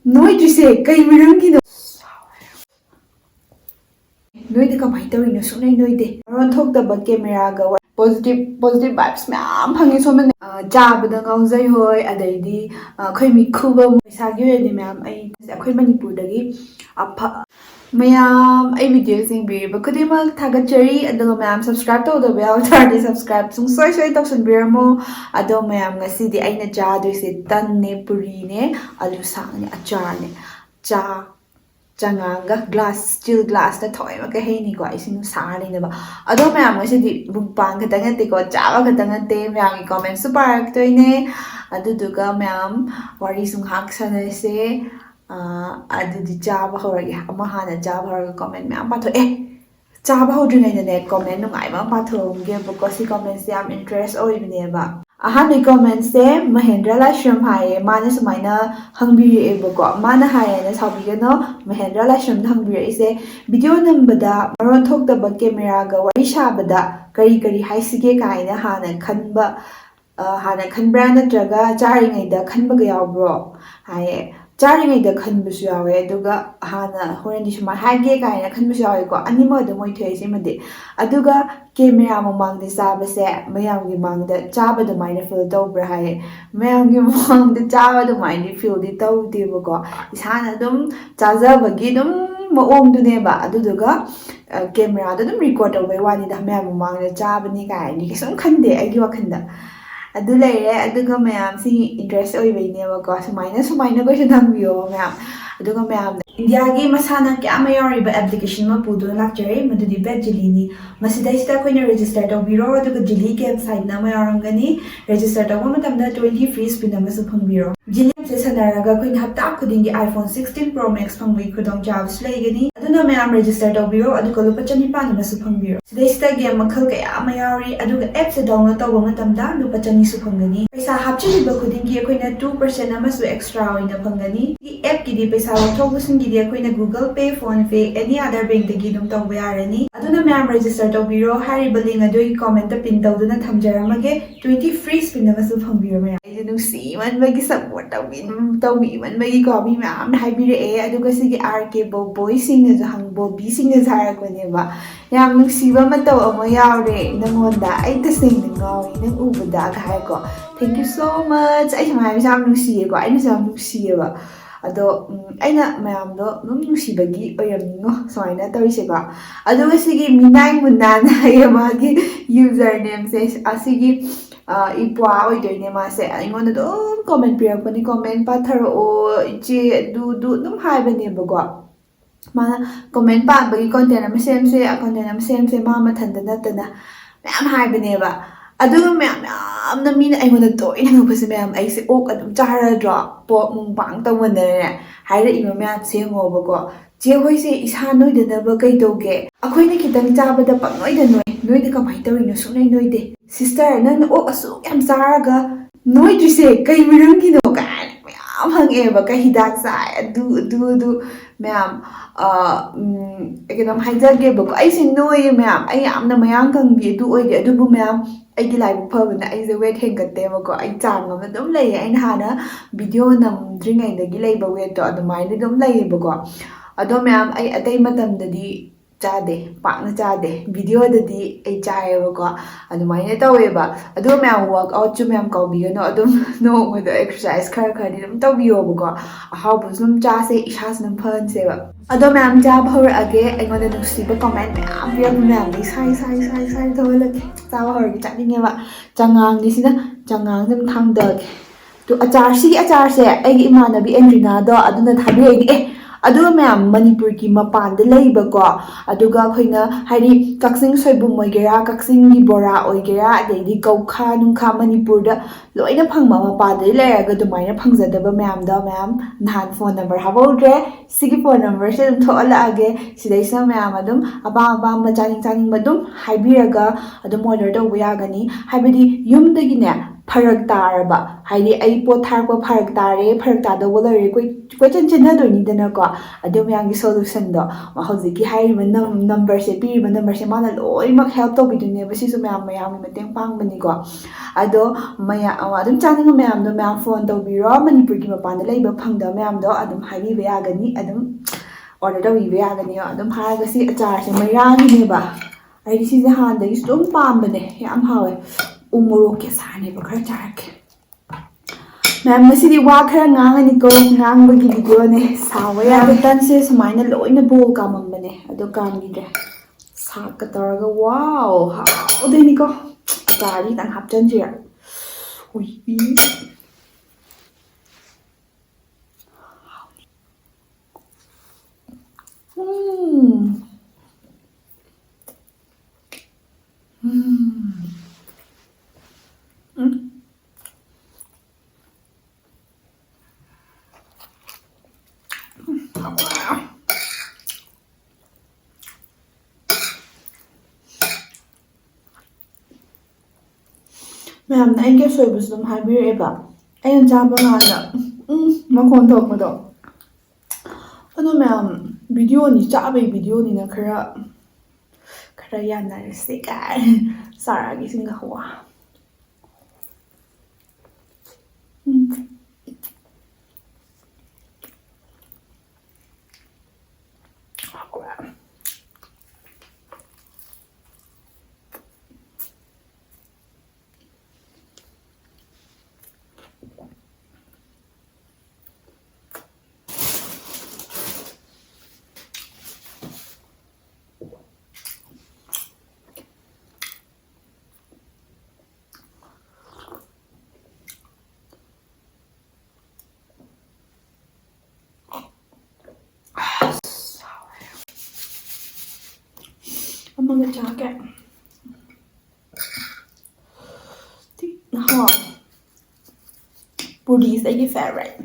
Noidrise, kay mirangino. Noide kamay tawino sunay noide. Aron thokdaba camera ga positive vibes ma'am phangi somen jabada ngaujai hoi adaidi khoi mi khuba paisa gi ni ma'am ai akhoi manipur dagi mayam ai video Yengbiriba kudimak thagachari ado ma'am subscribe to the bell tardi subscribe sung soi tausan biramo ado ma'am ngasi di aina jadoise tan ne puri ne alu sang ne achar ne cha Changanga glass steel glass na toy ma kahay ni ko isin sari na ba ado mayam kasi di mukbang katangate ko chaba katangate mayam i comment su park to ine adu duga mayam wari sung hak sana se adu di chaba horagi ama hana chaba horagi comment mayam patho chaba hodri ngai na comment nung ai ma patho ge ko si comment se am interest oi bine ba ahani comment se Mahendra Lashram haye mane sumaina hangbiri ebo mana haye na sabigano Mahendra Lashram hangbiri ise video nambada maron thokdaba camera ga wari shabada kari haisige kaina hana khanbra natraga charingai da khanba ga yawbro haye charingai da khanbusu yawe aduga hana horeni suma hage kaina khanbusu yawe ko animo da moi thoi se made aduga camera mamang de chaba se mayam gi mang da chaba da maina feel tawbra haye mayam gi mang da chaba da maina feel di tawde ko isana dum chajaba gi dum maom du ne ba aduga camera da dum record tawbai wani da mayam mamang da chaba ni kai ni kisum khande agi wakhanda adu leire aduga mayam si interest oi bai ne ba ko sumaina ko shanambiyo mayam aduga mayam India gi masana kya mayori ba application ma pudu lakjare madudi bet jili ni masidai sita koina register to biro aduga jili ke website na mayarangani register to matamda 20 free spin na su biro jili se sanaraga koina hapta khudingi iPhone 16 Pro Max phangwi khudong jobs laigani aduna mayam register to biro aduga lupa chani pa na su biro sidai sita game makhal kaya mayori aduga app se download to matamda lupa chani su phangani paisa hapchi ba khudingi koina 2% ama su extra oina phangani I app ki di paisa thobusing gi di Google Pay, Phone Pay, any other bank dagi dum tawba yarani aduna mayam register tawbiro hariba link adoi comment ta pin tawduna thamjaramage 20 free spin na su phangbiro mayam ai nu si man bagi support tawbi man bagi ko mi mayam haibire aduga sigi RK boy sing na hang bobi sing na zara ko ne ba yam nu si ba mataw amo yaure nangonda ai ta sing ngawi nang ubada ka ko thank you so much ai mai sam nu si ko ai nu sam nu si ba ado aina mayam do num nusibagi oyamno soina torise ba aduga sigi minai munana yamagi username se asigi ipwa oidoine ma se aingon do comment pirapani comment patharo o ichi du dum haibane bago mana comment pa bagi content am sem se content am sem se ma mathanda natana mayam haibane ba aduga mayam na mina aingon do ina ngapase mayam aise ok adum chara dra po mukbang tawone haira ima mayam sengoba ko je hoi se isa noidana ba kai doge akhoi kitang chaba da pangnoida noide kamai tawino sunai noide sister nan o asu yam saraga noidrise kai mirangino ka mayam hange ba ka hidak sa du mayam ekedam haijage ba ko ai sin noi mayam ai amna mayang kang bi du oide adu bu mayam ai gi live phobna ai ze weight hengate ma ko ai chang ma dum lei ai hana video nam dringai da gi lei ba weight to adumai ni dum lei ba ko ado mayam ai atai matam da di chade pakna chade video da di ai chae ba ko adumai ne tawe ba ado mayam work out chu mayam ko bi no adum no mo da exercise khar ni dum taw biyo ba ko how bu zum cha se ishas nam phan se ba ado mayam ja bhor age ai ngoda nusi ba comment mayam biam mayam ni sai thole ta hor gi chani ba changang ni sina changang dum thang da to achar se ai imanabi Andrina do aduna thabi ai aduga mayam Manipur ki mapan da leiba ko aduga khoina hari kaksing soibum oigera kaksing ni bora oigera adedi kaukha nungkha Manipur da loina phangma mapan da leiraga dumaina phangjadaba mayam da mayam nahan phone number habodre sigi phone number se dum thola age sidai sa mayam adum aba ma chaning madum haibiraga adum order da uyagani haibidi yum dagi ne ꯐꯔꯛ ꯇꯥꯔꯕ ꯍꯥꯏꯗꯤ ꯑꯩ ꯄꯣꯠ ꯊꯥꯔꯛꯄ ꯐꯔꯛ ꯇꯥꯔꯦ ꯐꯔꯛ ꯇꯥꯗꯧꯕ ꯂꯩꯔꯦ ꯀꯣꯏꯆꯦꯟ ꯆꯦꯟꯅꯗꯣꯏꯅꯤꯗꯅꯀꯣ ꯑꯗꯨ ꯃꯌꯥꯝꯒꯤ ꯁꯣꯂꯨꯁꯟꯗꯣ ꯍꯧꯖꯤꯛꯀꯤ ꯍꯥꯏꯔꯤꯕ ꯅꯝꯕꯔꯁꯦ ꯄꯤꯔꯤꯕ ꯅꯝꯕꯔꯁꯦ ꯃꯥꯅ ꯂꯣꯏꯅꯃꯛ ꯍꯦꯜꯞ ꯇꯧꯕꯤꯗꯣꯏꯅꯦꯕ ꯁꯤꯁꯨ ꯃꯌꯥꯝꯒꯤ ꯃꯇꯦꯡ ꯄꯥꯡꯕꯅꯤꯀꯣ ꯑꯗꯣ ꯑꯗꯨꯝ ꯆꯥꯅꯤꯡꯕ ꯃꯌꯥꯝꯗꯣ ꯃꯌꯥꯝ ꯐꯣꯟ ꯇꯧꯕꯤꯔꯣ ꯃꯅꯤꯄꯨꯔꯒꯤ ꯃꯄꯥꯟꯗ ꯂꯩꯕ ꯐꯪꯗꯕ ꯃꯌꯥꯝꯗꯣ ꯑꯗꯨꯝ ꯍꯥꯏꯕꯤꯕ ꯌꯥꯒꯅꯤ ꯑꯗꯨꯝ ꯑꯣꯔꯗꯔ ꯇꯧꯕꯤꯕ ꯌꯥꯒꯅꯤ ꯑꯗꯨꯝ ꯍꯥꯏꯔꯒ ꯁꯤ ꯑꯆꯥꯔꯁꯦ ꯃꯩꯔꯥꯒꯤꯅꯦꯕ ꯑꯩꯗꯤ ꯁꯤꯁꯦ ꯍꯥꯟꯅꯗꯒꯤꯁꯨ ꯑꯗꯨꯝ ꯄꯥꯝꯕꯅꯦ ꯌꯥꯝ ꯍꯥꯎꯋꯦ ꯎ ꯃꯣꯔꯣꯛꯀꯤ ꯑꯆꯥꯔꯅꯦꯕ ꯈꯔ ꯆꯥꯔꯛꯀꯦ ꯃꯌꯥꯝ ꯉꯁꯤꯗꯤ ꯋꯥ ꯈꯔ ꯉꯥꯡꯉꯅꯤꯀꯣ ꯉꯥꯡꯕꯒꯤ ꯚꯤꯗꯤꯑꯣꯅꯦ ꯁꯥꯎꯕ ꯌꯥꯗꯦ ꯇꯟꯁꯦ ꯁꯨꯃꯥꯏꯅ ꯂꯣꯏꯅ ꯕꯣꯜ ꯀꯥꯝꯃꯝꯕꯅꯦ ꯑꯗꯣ ꯀꯥꯝꯈꯤꯗ꯭ꯔꯦ ꯁꯥꯛꯀ ꯇꯧꯔꯒ ꯋꯥꯎ ꯍꯥꯎꯗꯣꯏꯅꯤꯀꯣ ꯑꯆꯥꯔꯗꯤ ꯈꯤꯇꯪ ꯍꯥꯞꯆꯟꯁꯤꯔ ꯎꯏ ꯃꯌꯥꯝꯅ ꯑꯩꯒꯤ ꯑꯁꯣꯏꯕꯁꯨ ꯑꯗꯨꯝ ꯍꯥꯏꯕꯤꯔꯛꯑꯦꯕ ꯑꯩꯅ ꯆꯥꯕ ꯀꯥꯟꯗ ꯃꯈꯣꯟ ꯊꯣꯛꯄꯗꯣ ꯑꯗꯣ ꯃꯌꯥꯝ ꯚꯤꯗꯤꯑꯣꯅꯤ ꯆꯥꯕꯒꯤ ꯚꯤꯗꯤꯑꯣꯅꯤꯅ ꯈꯔ ꯌꯥꯅꯔꯁꯦ ꯀꯥꯏ ꯆꯥꯔꯛꯑꯒꯦ ꯍꯋꯥ ꯑꯃꯒ ꯆꯥꯒꯦ ꯄꯨꯔꯤꯁꯦ ꯑꯩꯒꯤ ꯐꯦꯚꯣꯔꯥꯏꯠ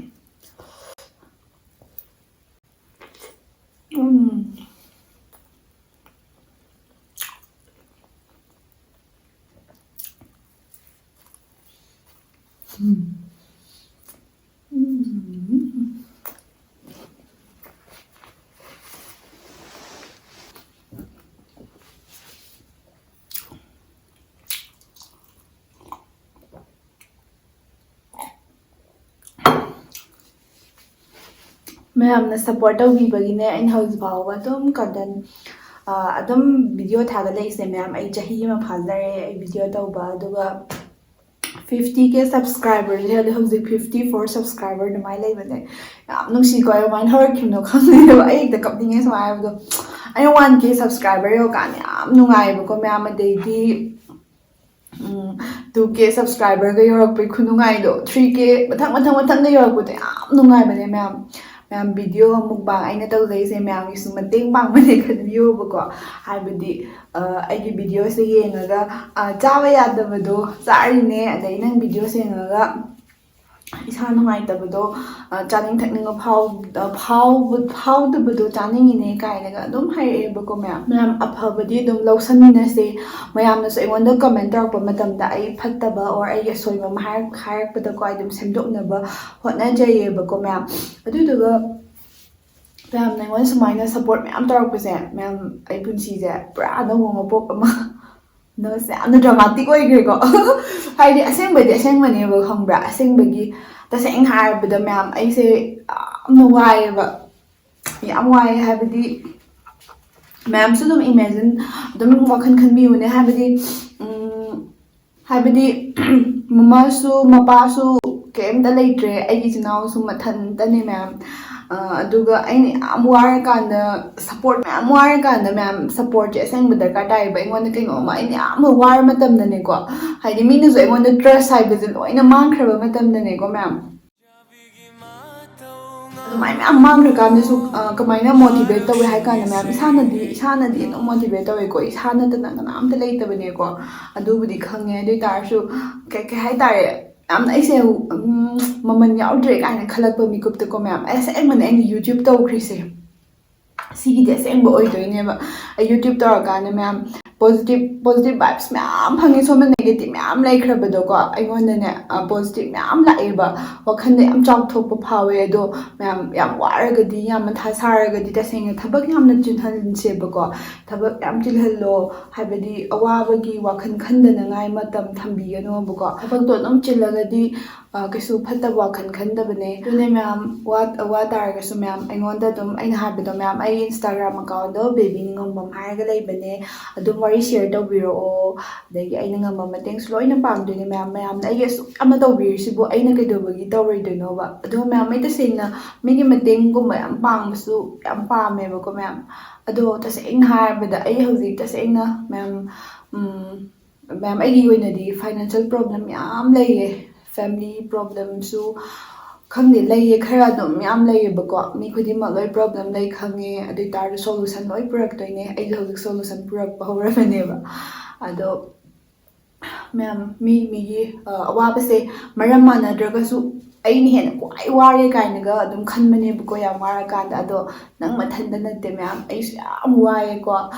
ꯃꯌꯥꯝꯅ ꯁꯞꯄꯣꯔꯠ ꯇꯧꯕꯤꯕꯒꯤꯅꯦ ꯑꯩꯅ ꯍꯧꯖꯤꯛ ꯐꯥꯎꯕ ꯑꯗꯨꯝ ꯑꯗꯨꯝ ꯚꯤꯗꯤꯑꯣ ꯊꯥꯒꯠꯂꯛꯏꯁꯦ ꯃꯌꯥꯝ ꯑꯩ ꯆꯍꯤ ꯑꯃ ꯐꯥꯖꯔꯦ ꯑꯩ ꯚꯤꯗꯤꯑꯣ ꯇꯧꯕ ꯑꯗꯨꯒ 50K ꯁꯕꯁꯀ꯭ꯔꯥꯏꯕꯔꯁꯦ ꯍꯧꯖꯤꯛ 54 ꯁꯕꯁꯀ꯭ꯔꯥꯏꯕꯔ ꯑꯗꯨꯃꯥꯏꯅ ꯂꯩꯕꯅꯦ ꯌꯥꯝ ꯅꯨꯡꯁꯤꯀꯣ ꯑꯩ ꯀꯃꯥꯏꯅ ꯍꯧꯔꯛꯈꯤꯕꯅꯣ ꯈꯪꯗꯦꯕ ꯑꯩ ꯍꯦꯛꯇ ꯀꯞꯅꯤꯡꯉꯦ ꯁꯨꯃꯥꯏꯅ ꯍꯥꯏꯕꯗꯣ ꯑꯩꯅ 1K ꯁꯕꯁꯀ꯭ꯔꯥꯏꯕꯔ ꯌꯧꯔꯀꯥꯟꯗ ꯌꯥꯝ ꯅꯨꯡꯉꯥꯏꯌꯦꯕꯀꯣ ꯃꯌꯥꯝ ꯑꯗꯩꯗꯤ 2K ꯁꯕꯁꯀ꯭ꯔꯥꯏꯕꯔꯒ ꯌꯧꯔꯛꯄꯩ ꯈꯨꯅꯨꯡꯉꯥꯏꯗꯣ 3K ꯃꯊꯪꯗ ꯌꯧꯔꯛꯄꯗꯣ ꯌꯥꯝ ꯅꯨꯡꯉꯥꯏꯕꯅꯦ ꯃꯌꯥꯝ ꯚꯤꯗꯤꯑꯣ ꯃꯨꯛꯕꯥꯡ ꯑꯩꯅ ꯇꯧꯖꯩꯁꯦ ꯃꯌꯥꯝꯒꯤꯁꯨ ꯃꯇꯦꯡ ꯄꯥꯡꯕꯅꯦ ꯈꯟꯕꯤꯌꯣꯕꯀꯣ ꯍꯥꯏꯕꯗꯤ ꯑꯩꯒꯤ ꯚꯤꯗꯤꯑꯣꯁꯦ ꯌꯦꯡꯉꯒ ꯆꯥꯕ ꯌꯥꯗꯕꯗꯣ ꯆꯥꯔꯤꯅꯦ ꯑꯗꯩ ꯅꯪ ꯚꯤꯗꯤꯑꯣꯁꯦ ꯌꯦꯡꯉꯒ ꯏꯁꯥ ꯅꯨꯡꯉꯥꯏꯇꯕꯗꯣ ꯆꯥꯅꯤꯡ ꯊꯛꯅꯤꯡꯕ ꯐꯥꯎꯗꯕꯗꯣ ꯆꯥꯅꯤꯡꯉꯤꯅꯦ ꯀꯥꯏꯅꯒ ꯑꯗꯨꯝ ꯍꯥꯏꯔꯛꯑꯦꯕꯀꯣ ꯃꯌꯥꯝ ꯑꯐꯕꯗꯤ ꯑꯗꯨꯝ ꯂꯧꯁꯟꯃꯤꯟꯅꯁꯦ ꯃꯌꯥꯝꯅꯁꯨ ꯑꯩꯉꯣꯟꯗ ꯀꯃꯦꯟ ꯇꯧꯔꯛꯄ ꯃꯇꯝꯗ ꯑꯩ ꯐꯠꯇꯕ ꯑꯣꯔ ꯑꯩꯒꯤ ꯑꯁꯣꯏꯕ ꯑꯃ ꯍꯥꯏꯔꯛꯄꯗꯀꯣ ꯑꯩ ꯑꯗꯨꯝ ꯁꯦꯝꯗꯣꯛꯅꯕ ꯍꯣꯠꯅꯖꯩꯌꯦꯕꯀꯣ ꯃꯌꯥꯝ ꯑꯗꯨꯗꯨꯒ ꯃꯌꯥꯝꯅ ꯑꯩꯉꯣꯟꯗ ꯁꯨꯃꯥꯏꯅ ꯁꯞꯄꯣꯔꯠ ꯃꯌꯥꯝ ꯇꯧꯔꯛꯄꯁꯦ ꯃꯌꯥꯝ ꯑꯩ ꯄꯨꯟꯁꯤꯁꯦ ꯄꯨꯔꯥ ꯑꯅꯧꯕ ꯃꯄꯣꯛ ꯑꯃ ꯅꯣꯁꯦ ꯌꯥꯝꯅ ꯗ꯭ꯔꯃꯥꯇꯤꯛ ꯑꯣꯏꯈ꯭ꯔꯦꯀꯣ ꯍꯥꯏꯗꯤ ꯑꯁꯦꯡꯕꯅꯦꯕ ꯈꯪꯕ꯭ꯔꯥ ꯑꯁꯦꯡꯕꯒꯤ ꯇꯁꯦꯡꯅ ꯍꯥꯏꯔꯕꯗ ꯃꯌꯥꯝ ꯑꯩꯁꯦ ꯌꯥꯝꯅ ꯋꯥꯏꯑꯦꯕ ꯌꯥꯝ ꯋꯥꯏꯑꯦ ꯍꯥꯏꯕꯗꯤ ꯃꯌꯥꯝꯁꯨ ꯑꯗꯨꯝ ꯏꯃꯦꯖꯤꯟ ꯑꯗꯨꯝ ꯋꯥꯈꯜ ꯈꯟꯕꯤꯌꯨꯅꯦ ꯍꯥꯏꯕꯗꯤ ꯃꯃꯥꯁꯨ ꯃꯄꯥꯁꯨ ꯀꯩꯝꯇ ꯂꯩꯇ꯭ꯔꯦ ꯑꯩꯒꯤ ꯏꯆꯤꯜ ꯏꯅꯥꯎꯁꯨ ꯃꯊꯟꯇꯅꯦ ꯃꯌꯥꯝ ꯑꯗꯨꯒ ꯑꯩꯅ ꯌꯥꯝ ꯋꯥꯔꯀꯥꯟꯗ ꯃꯌꯥꯝ ꯁꯞꯄꯣꯔꯠꯁꯦ ꯑꯁꯦꯡꯕ ꯗꯔꯀꯥꯔ ꯇꯥꯏꯌꯦꯕ ꯑꯩꯉꯣꯟꯗ ꯀꯩꯅꯣꯝꯃ ꯑꯩꯅ ꯌꯥꯝꯅ ꯋꯥꯔ ꯃꯇꯝꯗꯅꯦꯀꯣ ꯍꯥꯏꯗꯤ ꯃꯤꯅꯁꯨ ꯑꯩꯉꯣꯟꯗ ꯇ꯭ꯔꯁ ꯍꯥꯏꯕꯁꯦ ꯂꯣꯏꯅ ꯃꯥꯡꯈ꯭ꯔꯕ ꯃꯇꯝꯗꯅꯦꯀꯣ ꯃꯌꯥꯝ ꯑꯗꯨꯃꯥꯏꯅ ꯃꯌꯥꯝ ꯃꯥꯡꯈ꯭ꯔꯀꯥꯟꯗꯁꯨ ꯀꯃꯥꯏꯅ ꯃꯣꯇꯤꯚꯦꯠ ꯇꯧꯋꯦ ꯍꯥꯏ ꯀꯥꯟꯗ ꯃꯌꯥꯝ ꯏꯁꯥꯅꯗꯤ ꯑꯗꯨꯝ ꯃꯣꯇꯤꯚꯦꯠ ꯇꯧꯋꯦꯀꯣ ꯏꯁꯥ ꯅꯠꯇꯅ ꯀꯅꯥꯝꯇ ꯂꯩꯇꯕꯅꯦꯀꯣ ꯑꯗꯨꯕꯨꯗꯤ ꯈꯪꯉꯦ ꯑꯗꯨ ꯑꯣꯏꯇꯥꯔꯁꯨ ꯀꯩ ꯍꯥꯏꯇꯥꯔꯦ ꯌꯥꯝꯅ ꯑꯩꯁꯦ ꯃꯃꯜ ꯌꯥꯎꯗ꯭ꯔꯦ ꯀꯥꯏꯅ ꯈꯜꯂꯛꯄ ꯃꯤꯀꯨꯞꯇꯀꯣ ꯃꯌꯥꯝ ꯑꯁꯦꯡꯕꯅꯦ ꯑꯩꯅ ꯌꯨꯇ꯭ꯌꯨꯕ ꯇꯧꯈ꯭ꯔꯤꯁꯦ ꯁꯤꯒꯤꯗꯤ ꯑꯁꯦꯡꯕ ꯑꯣꯏꯗꯣꯏꯅꯦꯕ ꯑꯩ ꯌꯨꯇ꯭ꯌꯨꯕ ꯇꯧꯔꯀꯥꯟꯗ ꯃꯌꯥꯝ positive vibes ꯃꯌꯥꯝ ꯐꯪꯉꯦ ꯁꯣꯝꯗ negative ꯃꯌꯥꯝ ꯂꯩꯈ꯭ꯔꯕꯗꯣꯀꯣ ꯑꯩꯉꯣꯟꯗꯅꯦ positive ꯃꯌꯥꯝ ꯂꯥꯛꯑꯦꯕ ꯋꯥꯈꯜꯗ ꯌꯥꯝ ꯆꯥꯎꯊꯣꯛꯄ ꯐꯥꯎꯋꯦ ꯑꯗꯣ ꯃꯌꯥꯝ ꯌꯥꯝ ꯋꯥꯔꯒꯗꯤ ꯌꯥꯝ ꯃꯊꯥ ꯁꯥꯔꯒꯗꯤ ꯇꯁꯦꯡꯅ ꯊꯕꯛ ꯌꯥꯝꯅ ꯆꯤꯜꯍꯟꯁꯦꯕꯀꯣ ꯊꯕꯛ ꯌꯥꯝ ꯆꯤꯜꯍꯜꯂꯣ ꯍꯥꯏꯕꯗꯤ ꯑꯋꯥꯕꯒꯤ ꯋꯥꯈꯜ ꯈꯟꯗꯅꯉꯥꯏ ꯃꯇꯝ ꯊꯝꯕꯤꯒꯅꯣꯕꯀꯣ ꯊꯕꯛꯇꯣ ꯑꯗꯨꯝ ꯆꯤꯜꯂꯒꯗꯤ ꯀꯩꯁꯨ ꯐꯠꯇꯕ ꯋꯥꯈꯜ ꯈꯟꯗꯕꯅꯦ ꯑꯗꯨꯅꯦ ꯃꯌꯥꯝ ꯋꯥ ꯇꯥꯔꯒꯁꯨ ꯃꯌꯥꯝ ꯑꯩꯉꯣꯟꯗ ꯑꯗꯨꯝ ꯑꯩꯅ ꯍꯥꯏꯕꯗꯣ ꯃꯌꯥꯝ ꯑꯩ ꯏꯟꯁꯇꯥꯒ꯭ꯔꯥꯝ ꯑꯦꯀꯥꯎꯟꯗꯣ ꯕꯦꯕꯤ ꯅꯤꯉꯣꯝꯕꯝ ꯍꯥꯏꯔꯒ ꯂꯩꯕꯅꯦ ꯑꯗꯨꯝ ꯋꯥꯔꯤ ꯁꯤꯌꯔ ꯇꯧꯕꯤꯔꯛꯑꯣ ꯑꯗꯒꯤ ꯑꯩꯅ ꯉꯝꯕ ꯃꯇꯦꯡꯁꯨ ꯂꯣꯏꯅ ꯄꯥꯡꯗꯣꯏꯅꯦ ꯃꯌꯥꯝꯅ ꯑꯩꯒꯤ ꯑꯁꯨꯛ ꯌꯥꯝꯅ ꯇꯧꯕꯤꯔꯤꯁꯤꯕꯨ ꯑꯩꯅ ꯀꯩꯗꯧꯕꯒꯤ ꯇꯧꯔꯣꯏꯗꯣꯏꯅꯣꯕ ꯑꯗꯨꯒ ꯃꯌꯥꯝ ꯑꯩ ꯇꯁꯦꯡꯅ ꯃꯤꯒꯤ ꯃꯇꯦꯡꯒꯨꯝꯕ ꯌꯥꯝ ꯄꯥꯡꯕꯁꯨ ꯌꯥꯝ ꯄꯥꯝꯃꯦꯕꯀꯣ ꯃꯌꯥꯝ ꯑꯗꯣ ꯇꯁꯦꯡꯅ ꯍꯥꯏꯔꯕꯗ ꯑꯩ ꯍꯧꯖꯤꯛ ꯇꯁꯦꯡꯅ ꯃꯌꯥꯝ ꯑꯩꯒꯤ ꯑꯣꯏꯅꯗꯤ ꯐꯥꯏꯅꯥꯟꯁꯤꯌꯦꯜ ꯄ꯭ꯔꯣꯕ꯭ꯂꯦꯝ ꯌꯥꯝ ꯂꯩꯌꯦ ꯐꯦꯃꯤꯂꯤ ꯄ꯭ꯔꯣꯕ꯭ꯂꯦꯝꯁꯨ ꯈꯪꯗꯦ ꯂꯩꯌꯦ ꯈꯔ ꯑꯗꯨꯝ ꯌꯥꯝ ꯂꯩꯌꯦꯕꯀꯣ ꯃꯤ ꯈꯨꯗꯤꯡꯃꯛ ꯂꯣꯏ ꯄ꯭ꯔꯣꯕ꯭ꯂꯦꯝ ꯂꯩ ꯈꯪꯉꯦ ꯑꯗꯨ ꯑꯣꯏꯇꯥꯔꯁꯨ ꯁꯣꯂꯨꯁꯟ ꯂꯣꯏ ꯄꯨꯔꯛꯇꯣꯏꯅꯦ ꯑꯩꯁꯨ ꯍꯧꯖꯤꯛ ꯁꯣꯂꯨꯁꯟ ꯄꯨꯔꯛꯄ ꯍꯧꯔꯕꯅꯦꯕ ꯑꯗꯣ ꯃꯌꯥꯝ ꯃꯤꯒꯤ ꯑꯋꯥꯕꯁꯦ ꯃꯔꯝ ꯃꯥꯟꯅꯗ꯭ꯔꯒꯁꯨ ꯑꯩꯅ ꯍꯦꯟꯅ ꯈ꯭ꯋꯥꯏ ꯋꯥꯔꯦ ꯀꯥꯏꯅꯒ ꯑꯗꯨꯝ ꯈꯟꯕꯅꯦꯕꯀꯣ ꯌꯥꯝ ꯋꯥꯔꯀꯥꯟꯗ ꯑꯗꯣ ꯅꯪ ꯃꯊꯟꯇ ꯅꯠꯇꯦ ꯃꯌꯥꯝ ꯑꯩꯁꯨ ꯌꯥꯝ ꯋꯥꯏꯑꯦꯀꯣ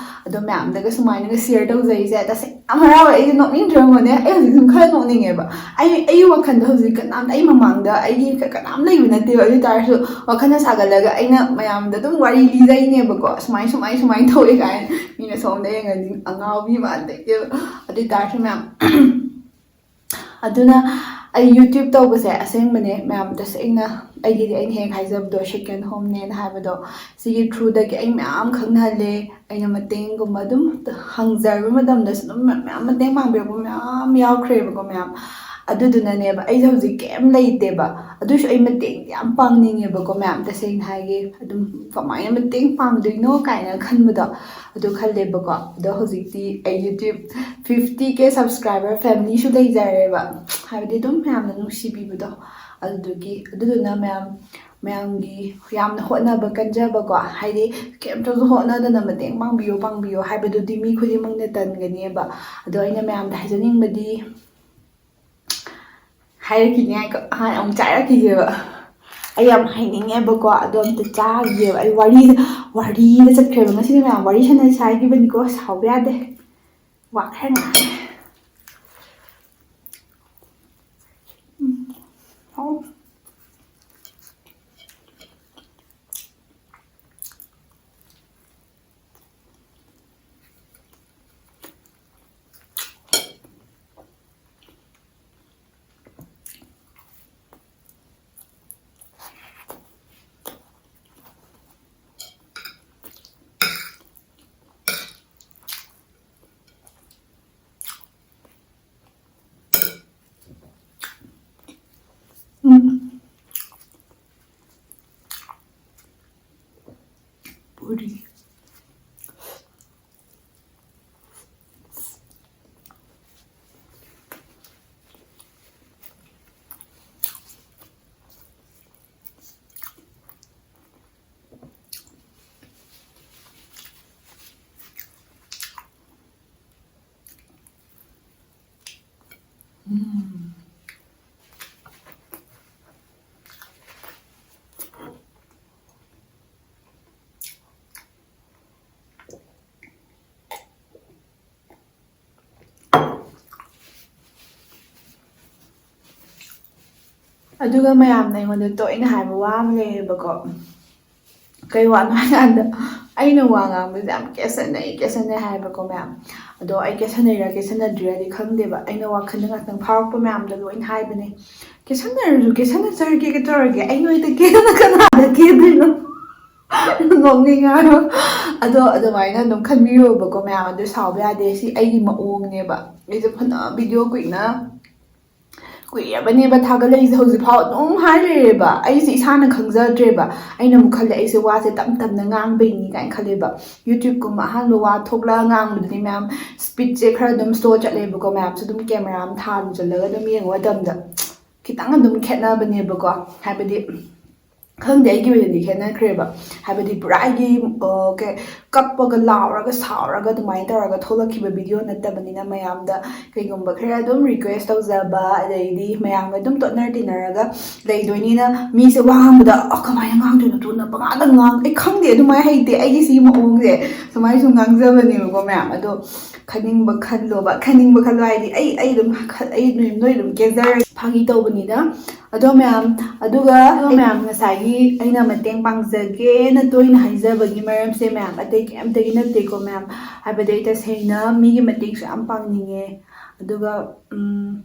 ꯑꯗꯣ ꯃꯌꯥꯝꯗꯒ ꯁꯨꯃꯥꯏꯅꯒ ꯁꯤꯌꯔ ꯇꯧꯖꯩꯁꯦ ꯇꯁꯦꯡꯅ ꯌꯥꯝ ꯍꯔꯥꯎꯋꯦ ꯑꯩꯁꯦ ꯅꯣꯛꯅꯤꯡꯗ꯭ꯔꯉꯣꯅꯦ ꯑꯩ ꯍꯧꯖꯤꯛ ꯁꯨꯝ ꯈꯔ ꯅꯣꯛꯅꯤꯡꯉꯦꯕ ꯑꯩꯒꯤ ꯋꯥꯈꯜꯗ ꯍꯧꯖꯤꯛ ꯀꯅꯥꯝꯇ ꯑꯩ ꯃꯃꯥꯡꯗ ꯑꯩꯒꯤ ꯀꯅꯥꯝ ꯂꯩꯕ ꯅꯠꯇꯦꯕ ꯑꯗꯨ ꯑꯣꯏꯇꯥꯔꯁꯨ ꯋꯥꯈꯜꯅ ꯁꯥꯒꯠꯂꯒ ꯑꯩꯅ ꯃꯌꯥꯝꯗ ꯑꯗꯨꯝ ꯋꯥꯔꯤ ꯂꯤꯖꯩꯅꯦꯕꯀꯣ ꯁꯨꯃꯥꯏꯅ ꯇꯧꯋꯦ ꯀꯥꯏꯅ ꯃꯤꯅ ꯁꯣꯝꯗ ꯌꯦꯡꯉꯗꯤ ꯑꯉꯥꯎꯕꯤ ꯃꯥꯟꯗꯣꯏꯅꯦꯕ ꯑꯗꯨ ꯑꯣꯏꯇꯥꯔꯁꯨ ꯃꯌꯥꯝ ꯑꯗꯨꯅ ꯑꯩ ꯌꯨꯇ꯭ꯌꯨꯕ ꯇꯧꯕꯁꯦ ꯑꯁꯦꯡꯕꯅꯦ ꯃꯌꯥꯝ ꯇꯁꯦꯡꯅ ꯑꯩꯒꯤꯗꯤ ꯑꯩꯅ ꯍꯦꯛ ꯍꯥꯏꯖꯕꯗꯣ ꯁꯦꯀꯦꯟ ꯍꯣꯝꯅꯦꯅ ꯍꯥꯏꯕꯗꯣ ꯁꯤꯒꯤ ꯊ꯭ꯔꯨꯗꯒꯤ ꯑꯩ ꯃꯌꯥꯝ ꯈꯪꯅꯍꯜꯂꯦ ꯑꯩꯅ ꯃꯇꯦꯡꯒꯨꯝꯕ ꯑꯗꯨꯝ ꯍꯪꯖꯔꯕ ꯃꯇꯝꯗꯁꯨ ꯑꯗꯨꯝ ꯃꯌꯥꯝ ꯃꯇꯦꯡ ꯄꯥꯡꯕꯤꯔꯛꯄ ꯃꯌꯥꯝ ꯌꯥꯎꯈ꯭ꯔꯦꯕꯀꯣ ꯃꯌꯥꯝ ꯑꯗꯨꯗꯨꯅꯅꯦꯕ ꯑꯩꯁꯦ ꯍꯧꯖꯤꯛ ꯀꯩꯝ ꯂꯩꯇꯦꯕ ꯑꯗꯨꯁꯨ ꯑꯩ ꯃꯇꯦꯡꯗꯤ ꯌꯥꯝ ꯄꯥꯡꯅꯤꯡꯉꯦꯕꯀꯣ ꯃꯌꯥꯝ ꯇꯁꯦꯡꯅ ꯍꯥꯏꯒꯦ ꯑꯗꯨꯝ ꯀꯃꯥꯏꯅ ꯃꯇꯦꯡ ꯄꯥꯡꯗꯣꯏꯅꯣ ꯀꯥꯏꯅ ꯈꯟꯕꯗꯣ ꯑꯗꯨ ꯈꯜꯂꯦꯕꯀꯣ ꯑꯗꯣ ꯍꯧꯖꯤꯛꯇꯤ ꯑꯩ ꯌꯨꯇ꯭ꯌꯨꯕ 50K ꯁꯕꯁꯀ꯭ꯔꯥꯏꯕꯔ ꯐꯦꯃꯤꯂꯤꯁꯨ ꯂꯩꯖꯔꯦꯕ ꯍꯥꯏꯕꯗꯤ ꯑꯗꯨꯝ ꯃꯌꯥꯝꯅ ꯅꯨꯡꯁꯤꯕꯤꯕꯗꯣ ꯑꯗꯨꯗꯨꯅ ꯃꯌꯥꯝꯒꯤ ꯌꯥꯝꯅ ꯍꯣꯠꯅꯕ ꯀꯟꯖꯕꯀꯣ ꯍꯥꯏꯗꯤ ꯀꯩꯝꯇꯁꯨ ꯍꯣꯠꯅꯗꯅ ꯃꯇꯦꯡ ꯄꯥꯡꯕꯤꯌꯣ ꯍꯥꯏꯕꯗꯨꯗꯤ ꯃꯤ ꯈꯨꯗꯤꯡꯃꯛꯅ ꯇꯟꯒꯅꯦꯕ ꯑꯗꯣ ꯑꯩꯅ ꯃꯌꯥꯝꯗ ꯍꯥꯏꯖꯅꯤꯡꯕꯗꯤ ꯍꯥꯏꯔꯛꯈꯤꯅꯤ ꯍꯥꯟꯅ ꯑꯃꯨꯛ ꯆꯥꯏꯔꯛꯈꯤꯒꯦꯕ ꯑꯩ ꯌꯥꯝ ꯍꯩꯅꯤꯡꯉꯦꯕꯀꯣ ꯑꯗꯣ ꯑꯝꯇ ꯆꯥꯈꯤꯒꯦꯕ ꯑꯩ ꯋꯥꯔꯤꯗ ꯆꯠꯈ꯭ꯔꯦꯕ ꯉꯁꯤꯗꯤ ꯃꯌꯥꯝ ꯋꯥꯔꯤ ꯁꯥꯟꯅꯁꯤ ꯍꯥꯏꯈꯤꯕꯅꯤꯀꯣ ꯁꯥꯎꯕ ꯌꯥꯗꯦ ꯋꯥ ꯈꯔ ꯉꯥꯡꯉꯦ ꯄꯨꯔꯤ ꯑꯗꯨꯒ ꯃꯌꯥꯝꯅ ꯑꯩꯉꯣꯟꯗ ꯇꯣꯏꯅ ꯍꯥꯏꯕ ꯋꯥ ꯑꯃ ꯂꯩꯌꯦꯕꯀꯣ ꯀꯩ ꯋꯥꯅꯣ ꯍꯥꯏꯀꯥꯟꯗ ꯑꯩꯅ ꯋꯥ ꯉꯥꯡꯕꯁꯦ ꯌꯥꯝ ꯀꯦꯁꯟꯅꯩ ꯍꯥꯏꯕꯀꯣ ꯃꯌꯥꯝ ꯑꯗꯣ ꯑꯩ ꯀꯦꯁꯟꯅꯩꯔꯥ ꯀꯦꯁꯟꯅꯗ꯭ꯔꯤꯔꯗꯤ ꯈꯪꯗꯦꯕ ꯑꯩꯅ ꯋꯥꯈꯜꯗ ꯉꯥꯛꯇꯪ ꯐꯥꯎꯔꯛꯄ ꯃꯌꯥꯝꯗꯣ ꯂꯣꯏꯅ ꯍꯥꯏꯕꯅꯦ ꯀꯦꯁꯟꯅꯔꯁꯨ ꯀꯦꯁꯟꯅꯖꯔꯒꯦ ꯀꯩꯗꯧꯔꯒꯦ ꯑꯩ ꯅꯣꯏꯗ ꯀꯦꯗꯅ ꯀꯅꯥꯗ ꯀꯦꯗꯣꯏꯅꯣ ꯅꯣꯛꯅꯤꯡꯉꯥꯔꯣ ꯑꯗꯣ ꯑꯗꯨꯃꯥꯏꯅ ꯑꯗꯨꯝ ꯈꯟꯕꯤꯔꯣꯕꯀꯣ ꯃꯌꯥꯝ ꯑꯗꯨ ꯁꯥꯎꯕ ꯌꯥꯗꯦ ꯁꯤ ꯑꯩꯒꯤ ꯃꯑꯣꯡꯅꯦꯕ ꯑꯩꯁꯨ ꯐꯅ ꯚꯤꯗꯤꯑꯣ ꯀꯨꯏꯔꯕꯅꯦꯕ ꯊꯥꯒꯠꯂꯛꯏꯁꯦ ꯍꯧꯖꯤꯛꯐꯥꯎ ꯑꯗꯨꯝ ꯍꯥꯏ ꯂꯩꯔꯦꯕ ꯑꯩꯁꯦ ꯏꯁꯥꯅ ꯈꯪꯖꯗ꯭ꯔꯦꯕ ꯑꯩꯅ ꯑꯃꯨꯛ ꯈꯜꯂꯦ ꯑꯩꯁꯦ ꯋꯥꯁꯦ ꯇꯞꯅ ꯉꯥꯡꯕꯩꯅꯤ ꯀꯥꯏꯅ ꯈꯜꯂꯦꯕ ꯌꯨꯇ꯭ꯌꯨꯕꯀꯨꯝꯕ ꯑꯍꯥꯟꯕ ꯋꯥ ꯊꯣꯛꯂꯛꯑ ꯉꯥꯡꯕꯗꯨꯗꯤ ꯃꯌꯥꯝ ꯁ꯭ꯄꯤꯠꯁꯦ ꯈꯔ ꯑꯗꯨꯝ ꯁ꯭ꯂꯣ ꯆꯠꯂꯦꯕꯀꯣ ꯃꯌꯥꯝꯁꯨ ꯑꯗꯨꯝ ꯀꯦꯃꯦꯔꯥ ꯑꯃ ꯊꯥꯜꯂꯒ ꯑꯗꯨꯝ ꯌꯦꯡꯕ ꯃꯇꯝꯗ ꯈꯤꯇꯪ ꯑꯗꯨꯝ ꯈꯦꯠꯅꯕꯅꯦꯕꯀꯣ ꯍꯥꯏꯕꯗꯤ ꯈꯪꯗꯦ ꯑꯩꯒꯤ ꯑꯣꯏꯅꯗꯤ ꯈꯦꯠꯅꯈ꯭ꯔꯦꯕ ꯍꯥꯏꯕꯗꯤ ꯄꯨꯔꯥ ꯑꯩꯒꯤ ꯀꯞꯄꯒ ꯂꯥꯎꯔꯒ ꯁꯥꯎꯔꯒ ꯑꯗꯨꯃꯥꯏꯅ ꯇꯧꯔꯒ ꯊꯣꯛꯂꯛꯈꯤꯕ ꯚꯤꯗꯤꯑꯣ ꯅꯠꯇꯕꯅꯤꯅ ꯃꯌꯥꯝꯗ ꯀꯩꯒꯨꯝꯕ ꯈꯔ ꯑꯗꯨꯝ ꯔꯤꯀ꯭ꯋꯦꯁ ꯇꯧꯖꯕ ꯑꯗꯩꯗꯤ ꯃꯌꯥꯝꯒ ꯑꯗꯨꯝ ꯇꯣꯠꯅ ꯇꯤꯟꯅꯔꯒ ꯂꯩꯗꯣꯏꯅꯤꯅ ꯃꯤꯁꯦ ꯋꯥ ꯉꯥꯡꯕꯗ ꯀꯃꯥꯏꯅ ꯉꯥꯡꯗꯣꯏꯅꯣ ꯊꯨꯅ ꯄꯉꯥꯡꯗ ꯑꯩ ꯈꯪꯗꯦ ꯑꯗꯨꯃꯥꯏꯅ ꯍꯩꯇꯦ ꯑꯩꯒꯤ ꯁꯤ ꯃꯑꯣꯡꯁꯦ ꯁꯨꯃꯥꯏꯅ ꯁꯨꯝ ꯉꯥꯡꯖꯕꯅꯦꯕꯀꯣ ꯃꯌꯥꯝ ꯑꯗꯣ ꯈꯟꯅꯤꯡꯕ ꯈꯜꯂꯣ ꯍꯥꯏꯗꯤ ꯑꯩ ꯅꯣꯏ ꯑꯗꯨꯝ ꯀꯦꯖꯔꯒ ꯐꯥꯒꯤ ꯇꯧꯕꯅꯤꯗ ꯑꯗꯣ ꯃꯌꯥꯝ ꯑꯗꯨꯒ ꯃꯌꯥꯝ ꯉꯁꯥꯏꯒꯤ ꯑꯩꯅ ꯃꯇꯦꯡ ꯄꯥꯡꯖꯒꯦꯅ ꯇꯣꯏꯅ ꯍꯥꯏꯖꯕꯒꯤ ꯃꯔꯝꯁꯦ ꯃꯌꯥꯝ ꯑꯇꯩ ꯀꯩꯝꯇꯒꯤ ꯅꯠꯇꯦꯀꯣ ꯃꯌꯥꯝ ꯍꯥꯏꯕꯗꯤ ꯑꯩ ꯇꯁꯦꯡꯅ ꯃꯤꯒꯤ ꯃꯇꯦꯡꯁꯨ ꯌꯥꯝ ꯄꯥꯡꯅꯤꯡꯉꯦ ꯑꯗꯨꯒ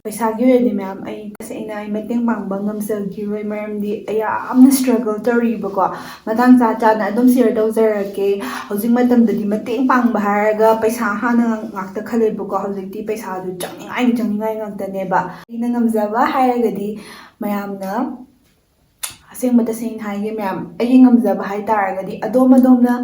ꯄꯩꯁꯥꯒꯤ ꯑꯣꯏꯅꯗꯤ ꯃꯌꯥꯝ ꯑꯩ ꯇꯁꯦꯡꯅ ꯑꯩ ꯃꯇꯦꯡ ꯄꯥꯡꯕ ꯉꯝꯖꯈꯤꯔꯣꯏ ꯃꯔꯝꯗꯤ ꯑꯩ ꯌꯥꯝꯅ ꯁ꯭ꯇ꯭ꯔꯒꯜ ꯇꯧꯔꯤꯕꯀꯣ ꯃꯇꯥꯡ ꯆꯥꯅ ꯑꯗꯨꯝ ꯁꯤꯌꯔ ꯇꯧꯖꯔꯛꯀꯦ ꯍꯧꯖꯤꯛ ꯃꯇꯝꯗꯗꯤ ꯃꯇꯦꯡ ꯄꯥꯡꯕ ꯍꯥꯏꯔꯒ ꯄꯩꯁా ꯍꯥꯟꯅ ꯉꯥꯛꯇ ꯈꯜꯂꯦꯕꯀꯣ ꯍꯧꯖꯤꯛꯇꯤ ꯄꯩꯁꯥꯗꯨ ꯆꯪꯅꯤꯡꯉꯥꯏ ꯉꯥꯛꯇꯅꯦꯕ ꯑꯩꯅ ꯉꯝꯖꯕ ꯍꯥꯏꯔꯒꯗꯤ ꯃꯌꯥꯝꯅ ꯑꯁꯦꯡꯕ ꯇꯁꯦꯡꯅ ꯍꯥꯏꯒꯦ ꯃꯌꯥꯝ ꯑꯩꯒꯤ ꯉꯝꯖꯕ ꯍꯥꯏꯇꯥꯔꯒꯗꯤ ꯑꯗꯣꯝꯅ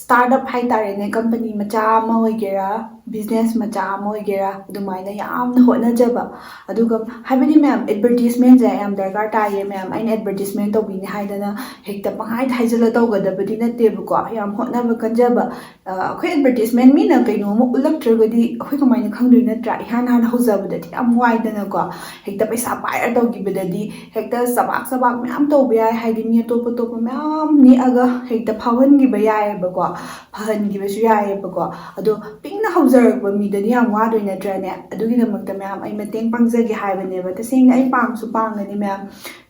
ꯁ꯭ꯇꯥꯔꯠ ꯑꯞ ꯍꯥꯏꯇꯥꯔꯦꯅꯦ ꯀꯝꯄꯅꯤ ꯃꯆꯥ ꯑꯃ ꯑꯣꯏꯒꯦꯔꯥ ꯕꯤꯖꯤꯅꯦꯁ ꯃꯆꯥ ꯑꯃ ꯑꯣꯏꯒꯦꯔꯥ ꯑꯗꯨꯃꯥꯏꯅ ꯌꯥꯝꯅ ꯍꯣꯠꯅꯖꯕ ꯑꯗꯨꯒ ꯍꯥꯏꯕꯗꯤ ꯃꯌꯥꯝ ꯑꯦꯗꯚꯔꯇꯤꯁꯃꯦꯟꯁꯦ ꯌꯥꯝ ꯗꯔꯀꯥꯔ ꯇꯥꯏꯌꯦ ꯃꯌꯥꯝ ꯑꯩꯅ ꯑꯦꯗꯚꯔꯇꯤꯁꯃꯦꯟ ꯇꯧꯕꯤꯅꯤ ꯍꯥꯏꯗꯅ ꯍꯦꯛꯇ ꯄꯪꯍꯥꯏꯗ ꯍꯥꯏꯖꯤꯜꯂ ꯇꯧꯒꯗꯕꯗꯤ ꯅꯠꯇꯦꯕꯀꯣ ꯌꯥꯝ ꯍꯣꯠꯅꯕ ꯀꯟꯖꯕ ꯑꯩꯈꯣꯏ ꯑꯦꯗꯚꯔꯇꯤꯁꯃꯦꯟ ꯃꯤꯅ ꯀꯩꯅꯣꯝꯃ ꯎꯠꯂꯛꯇ꯭ꯔꯒꯗꯤ ꯑꯩꯈꯣꯏ ꯀꯃꯥꯏꯅ ꯈꯪꯗꯣꯏ ꯅꯠꯇ꯭ꯔꯥ ꯏꯍꯥꯟ ꯍꯥꯟꯅ ꯍꯧꯖꯕꯗꯗꯤ ꯌꯥꯝ ꯋꯥꯏꯗꯅꯀꯣ ꯍꯦꯛꯇ ꯄꯩꯁా ꯄꯥꯏꯔ ꯇꯧꯈꯤꯕꯗꯗꯤ ꯍꯦꯛꯇ ꯆꯕꯥꯛ ꯃꯌꯥꯝ ꯇꯧꯕ ꯌꯥꯏ ꯍꯥꯏꯗꯤ ꯃꯤ ꯑꯇꯣꯞꯄ ꯃꯌꯥम ꯅꯦꯛꯑꯒ ꯍꯦꯛꯇ ꯐꯥꯎꯍꯟꯈꯤꯕ ꯌꯥꯏꯑꯕꯀꯣ ꯐꯍꯟꯈꯤꯕꯁꯨ ꯌꯥꯏꯑꯕꯀꯣ ꯑꯗꯣ ꯄꯤꯛꯅ ꯍꯧꯖꯔꯛꯄ ꯃꯤꯗꯗꯤ ꯌꯥꯝ ꯋꯥꯗꯣꯏ ꯅꯠꯇ꯭ꯔꯅꯦ ꯑꯗꯨꯒꯤꯗꯃꯛꯇ ꯃꯌꯥꯝ ꯑꯩ ꯃꯇꯦꯡ ꯄꯥꯡꯖꯒꯦ ꯍꯥꯏꯕꯅꯦꯕ ꯇꯁꯦꯡꯅ ꯑꯩ ꯄꯥꯡꯁꯨ ꯄꯥꯡꯒꯅꯤ ꯃꯌꯥꯝ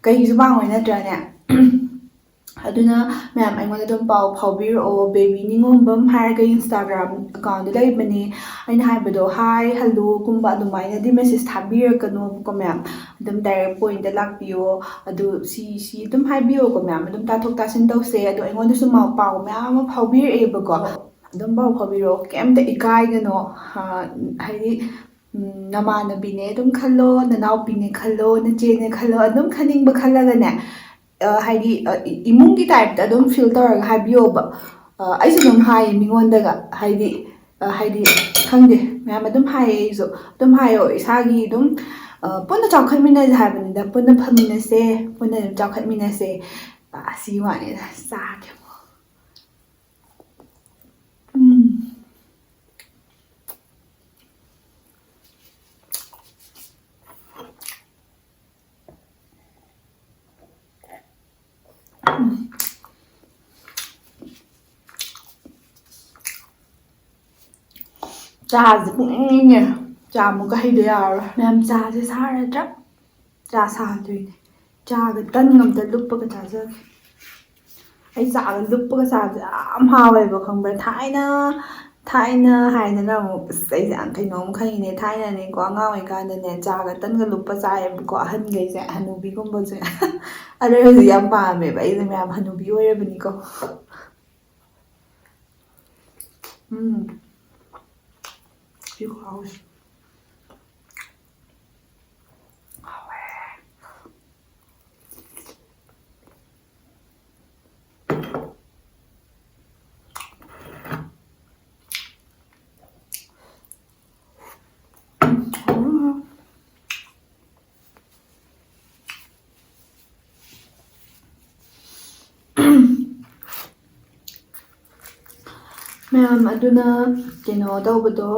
ꯀꯩꯒꯤꯁꯨ ꯄꯥꯡꯉꯣꯏ ꯅꯠꯇ꯭ꯔꯅꯦ ꯑꯗꯨꯅ ꯃꯌꯥꯝ ꯑꯩꯉꯣꯟꯗ ꯑꯗꯨꯝ ꯄꯥꯎ ꯐꯥꯎꯕꯤꯔꯛꯑꯣ ꯕꯦꯕꯤ ꯅꯤꯉꯣꯝꯕꯝ ꯍꯥꯏꯔꯒ ꯏꯟꯁꯇꯥꯒ꯭ꯔꯥꯝ ꯑꯦꯀꯥꯎꯟꯗ ꯂꯩꯕꯅꯦ ꯑꯩꯅ ꯍꯥꯏꯕꯗꯣ ꯍꯥꯏ ꯍꯜꯂꯣꯒꯨꯝꯕ ꯑꯗꯨꯃꯥꯏꯅꯗꯤ ꯃꯦꯁꯦꯁ ꯊꯥꯕꯤꯔꯛꯀꯅꯣꯕꯀꯣ ꯃꯌꯥꯝ ꯑꯗꯨꯝ ꯗꯥꯏꯔꯦꯛ ꯄꯣꯏꯟꯇ ꯂꯥꯛꯄꯤꯌꯣ ꯑꯗꯨ ꯁꯤ ꯑꯗꯨꯝ ꯍꯥꯏꯕꯤꯌꯣꯀꯣ ꯃꯌꯥꯝ ꯑꯗꯨꯝ ꯇꯥꯊꯣꯛ ꯇꯥꯁꯤꯟ ꯇꯧꯁꯦ ꯑꯗꯣ ꯑꯩꯉꯣꯟꯗꯁꯨ ꯄꯥꯎ ꯃꯌꯥꯝ ꯑꯃ ꯐꯥꯎꯕꯤꯔꯛꯑꯦꯕꯀꯣ ꯑꯗꯨꯝ ꯄꯥꯎ ꯐꯥꯎꯕꯤꯔꯛꯑꯣ ꯀꯩꯝꯇ ꯏꯀꯥꯏꯒꯅꯣ ꯍꯥꯏꯗꯤ ꯅꯃꯥꯟꯅꯕꯤꯅꯦ ꯑꯗꯨꯝ ꯈꯜꯂꯣ ꯅꯅꯥꯎꯄꯤꯅꯦ ꯈꯜꯂೋ ꯅꯆꯦꯅꯦ khalo ꯑꯗꯨꯝ ꯈꯟꯅꯤꯡꯕ ꯈꯜꯂꯒꯅꯦ ꯍꯥꯏꯗꯤ ꯏꯃꯨꯡꯒꯤ ꯇꯥꯏꯞꯇ ꯑꯗꯨꯝ ꯐꯤꯜ ꯇꯧꯔꯒ ꯍꯥꯏꯕꯤꯌꯣꯕ ꯑꯩꯁꯨ ꯑꯗꯨꯝ ꯍꯥꯏꯌꯦ ꯃꯤꯉꯣꯟꯗꯒ ꯍꯥꯏꯗꯤ ꯈꯪꯗꯦ ꯃꯌꯥꯝ ꯑꯗꯨꯝ ꯍꯥꯏꯌꯦ ꯑꯩꯁꯨ ꯑꯗꯨꯝ ꯍꯥꯏꯌꯣ ꯏꯁꯥꯒꯤ ꯑꯗꯨꯝ ꯄꯨꯟꯅ ꯆꯥꯎꯈꯠꯃꯤꯟꯅꯁꯦ ꯍꯥꯏꯕꯅꯤꯗ ꯄꯨꯟꯅ ꯐꯝꯃꯤꯟꯅꯁꯦ ꯄꯨꯟꯅ ꯑꯗꯨꯝ ꯆꯥꯎꯈꯠꯃꯤꯟꯅꯁꯦ ꯑꯁꯤꯒꯤ ꯋꯥꯅꯤꯗ ꯆꯥꯒꯦ ꯆꯥꯁꯦ ꯄꯨꯡꯏꯪꯉꯦ ꯆꯥ ꯑꯃꯨꯛꯀ ꯍꯩꯗ ꯌꯥꯔꯔꯣꯏ ꯃꯌꯥꯝ ꯆꯥꯁꯦ ꯁꯥꯔꯗ꯭ꯔꯥ ꯆꯥ ꯁꯥꯗꯣꯏꯅꯦ ꯆꯥꯒ ꯇꯟꯒ ꯑꯝꯇ ꯂꯨꯞꯄꯒ ꯆꯥꯖꯒꯦ ꯑꯩ ꯆꯥꯒ ꯂꯨꯞꯄꯒ ꯆꯥꯕꯁꯦ ꯌꯥꯝ ꯍꯥꯎꯋꯦꯕ ꯈꯪꯕ꯭ꯔꯥ ꯊꯥꯏꯅ ꯍꯥꯏꯗꯅ ꯑꯃꯨꯛ ꯑꯩꯁꯦ ꯌꯥꯝ ꯀꯩꯅꯣꯝ ꯈꯪꯉꯤꯅꯦ ꯊꯥꯏꯅꯅꯦꯀꯣ ꯑꯉꯥꯡ ꯑꯣꯏꯔꯤꯀꯥꯟꯗꯅꯦ ꯆꯥꯒ ꯇꯟꯒ ꯂꯨꯞꯄ ꯆꯥꯏꯌꯦꯕꯀꯣ ꯑꯍꯟꯈꯩꯁꯦ ꯍꯅꯨꯕꯤꯒꯨꯝꯕꯁꯦ ꯑꯗꯨ ꯍꯧꯖꯤꯛ ꯌꯥꯝ ꯄꯥꯝꯃꯦꯕ ꯑꯩꯁꯦ ꯃꯌꯥꯝ ꯍꯅꯨꯕꯤ ꯑꯣꯏꯔꯕꯅꯤꯀꯣ ꯁꯤ ꯈꯨꯍꯥꯎꯁꯦ ꯃꯌꯥꯝ ꯑꯗꯨꯅ ꯀꯩꯅꯣ ꯇꯧꯕꯗꯣ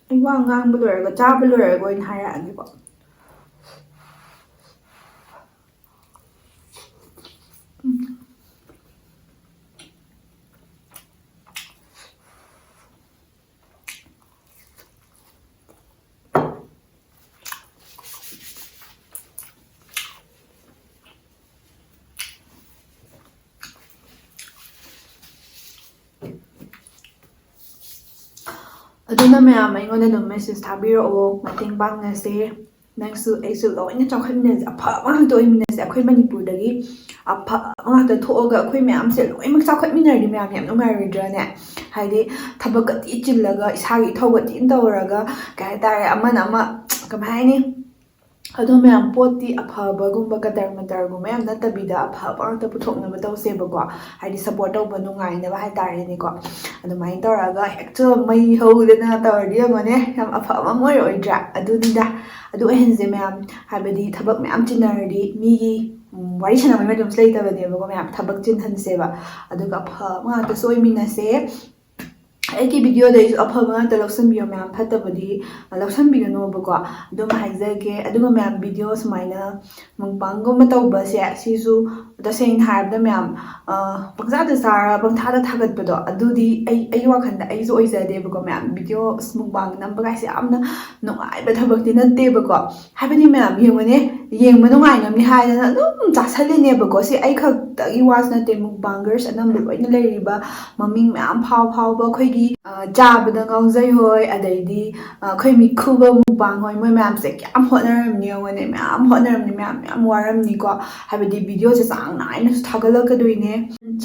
ꯑꯩ ꯋꯥ ꯉꯥꯡꯕ ꯂꯣꯏꯔꯒ ꯆꯥꯕ ꯂꯣꯏꯔꯒ ꯑꯣꯏꯅ ꯍꯥꯏꯔꯛꯑꯒꯦꯀꯣ ꯑꯗꯨꯅ ꯃꯌꯥꯝ ꯑꯩꯉꯣꯟꯗ ꯑꯗꯨꯝ ꯃꯦꯁꯦꯁ ꯊꯥꯕꯤꯔꯛꯑꯣ ꯃꯇꯦꯡ ꯄꯥꯡꯅꯁꯦ ꯅꯪꯁꯨ ꯑꯩꯁꯨ ꯂꯣꯏꯅ ꯆꯥꯎꯈꯠꯃꯤꯟꯅꯁꯦ ꯑꯐꯕ ꯉꯥꯛꯇ ꯑꯣꯏꯃꯤꯟꯅꯁꯦ ꯑꯩꯈꯣꯏ ꯃꯅꯤꯄꯨꯔꯗꯒꯤ ꯑꯐꯕ ꯉꯥꯛꯇ ꯊꯣꯛꯑꯒ ꯑꯩꯈꯣꯏ ꯃꯌꯥꯝꯁꯦ ꯂꯣꯏꯅꯃꯛ ꯆꯥꯎꯈꯠꯃꯤꯟꯅꯔꯗꯤ ꯃꯌꯥꯝ ꯌꯥꯝ ꯅꯨꯡꯉꯥꯏꯔꯣꯏꯗ꯭ꯔꯅꯦ ꯍꯥꯏꯗꯤ ꯊꯕꯛꯀ ꯊꯤ ꯆꯤꯜꯂꯒ ꯏꯁꯥꯒꯤ ꯏꯊꯧꯒ ꯊꯤꯅ ꯇꯧꯔꯒ ꯀꯩ ꯍꯥꯏꯇꯥꯔꯦ ꯑꯃꯅ ꯑꯃ ꯀꯃꯥꯏ ꯍꯥꯏꯅꯤ ꯑꯗꯣ ꯃꯌꯥꯝ ꯄꯣꯠꯇꯤ ꯑꯐꯕꯒꯨꯝꯕ ꯀꯗꯔ ꯃꯗꯔꯒꯨꯝꯕ ꯌꯥꯝ ꯅꯠꯇꯕꯤꯗ ꯑꯐꯕ ꯉꯥꯛꯇ ꯄꯨꯊꯣꯛꯅꯕ ꯇꯧꯁꯦꯕꯀꯣ ꯍꯥꯏꯗꯤ ꯁꯞꯄꯣꯔꯠ ꯇꯧꯕ ꯅꯨꯡꯉꯥꯏꯅꯕ ꯍꯥꯏꯇꯥꯔꯦꯅꯦꯀꯣ ꯑꯗꯨꯃꯥꯏꯅ ꯇꯧꯔꯒ ꯍꯦꯛꯇ ꯃꯩ ꯍꯧꯗꯅ ꯇꯧꯔꯗꯤ ꯌꯦꯡꯉꯣꯅꯦ ꯌꯥꯝ ꯑꯐꯕ ꯑꯃ ꯑꯣꯏꯔꯣꯏꯗ꯭ꯔꯥ ꯑꯗꯨꯅꯤꯗ ꯑꯗꯨ ꯑꯣꯏꯍꯟꯁꯦ ꯃꯌꯥꯝ ꯍꯥꯏꯕꯗꯤ ꯊꯕꯛ ꯃꯌꯥꯝ ꯆꯤꯟꯅꯔꯗꯤ ꯃꯤꯒꯤ ꯋꯥꯔꯤ ꯁꯥꯟꯅꯕꯩ ꯃꯇꯝꯁꯨ ꯂꯩꯇꯕꯅꯦꯕꯀꯣ ꯃꯌꯥꯝ ꯊꯕꯛ ꯆꯤꯟꯍꯟꯁꯦꯕ ꯑꯗꯨꯒ ꯑꯐꯕ ꯉꯥꯛꯇꯁꯨ ꯑꯣꯏꯃꯤꯟꯅꯁꯦ ꯑꯩꯒꯤ ꯚꯤꯗꯤꯑꯣꯗꯩꯁꯨ ꯑꯐꯕ ꯉꯥꯛꯇ ꯂꯧꯁꯟꯕꯤꯌꯣ ꯃꯌꯥꯝ ꯐꯠꯇꯕꯗꯤ ꯂꯧꯁꯟꯕꯤꯒꯅꯣꯕꯀꯣ ꯑꯗꯨꯝ ꯍꯥꯏꯖꯒꯦ ꯑꯗꯨꯒ ꯃꯌꯥꯝ ꯚꯤꯗꯤꯑꯣ ꯁꯨꯃꯥꯏꯅ ꯃꯨꯛꯕꯥꯡꯒꯨꯝꯕ ꯇꯧꯕꯁꯦ ꯁꯤꯁꯨ ꯇꯁꯦꯡꯅ ꯍꯥꯏꯔꯕꯗ ꯃꯌꯥꯝ ꯄꯪꯆꯥꯗ ꯆꯥꯔꯒ ꯄꯪꯊꯥꯗ ꯊꯥꯒꯠꯄꯗꯣ ꯑꯗꯨꯗꯤ ꯑꯩꯒꯤ ꯋꯥꯈꯜꯗ ꯑꯩꯁꯨ ꯑꯣꯏꯖꯗꯦꯕꯀꯣ ꯃꯌꯥꯝ ꯚꯤꯗꯤꯑꯣ ꯃꯨꯛꯕꯥꯡ ꯅꯝꯕꯒꯥꯏꯁꯦ ꯌꯥꯝꯅ ꯅꯨꯡꯉꯥꯏꯕ ꯊꯕꯛꯇꯤ ꯅꯠꯇꯦꯕꯀꯣ ꯍꯥꯏꯕꯗꯤ ꯃꯌꯥꯝ ꯌꯦꯡꯉꯨꯅꯦ ꯌꯦꯡꯕ ꯅꯨꯡꯉꯥꯏꯅꯕꯅꯤ ꯍꯥꯏꯗꯅ ꯑꯗꯨꯝ ꯆꯥꯁꯜꯂꯤꯅꯦꯕꯀꯣ ꯁꯤ ꯑꯩ ꯈꯛꯇꯒꯤ ꯋꯥꯁꯨ ꯅꯠꯇꯦ ꯃꯨꯛꯕꯥꯡꯒꯔꯁ ꯑꯅꯝꯕ ꯂꯣꯏꯅ ꯂꯩꯔꯤꯕ ꯃꯃꯤꯡ ꯃꯌꯥꯝ ꯐꯥꯎꯕ ꯑꯩꯈꯣꯏꯒꯤ ꯆꯥꯕꯗ ꯉꯥꯎꯖꯩ ꯍꯣꯏ ꯑꯗꯩꯗꯤ ꯑꯩꯈꯣꯏ ꯃꯤꯈꯨꯕ ꯃꯨꯛꯕꯥꯡ ꯍꯣꯏ ꯃꯣꯏ ꯃꯌꯥꯝꯁꯦ ꯀꯌꯥꯝ ꯍꯣꯠꯅꯔꯝꯅꯤ ꯌꯦꯡꯉꯣꯅꯦ ꯃꯌꯥꯝ ꯍꯣꯠꯅꯔꯝꯅꯤ ꯃꯌꯥꯝ ꯋꯥꯔꯝꯅꯤꯀꯣ ꯍꯥꯏꯕꯗꯤ ꯚꯤꯗꯤꯑꯣꯁꯦ ꯆꯥꯡ ꯅꯥꯏꯅꯁꯨ ꯊꯥꯒꯠꯂꯛꯀꯗꯣꯏꯅꯦ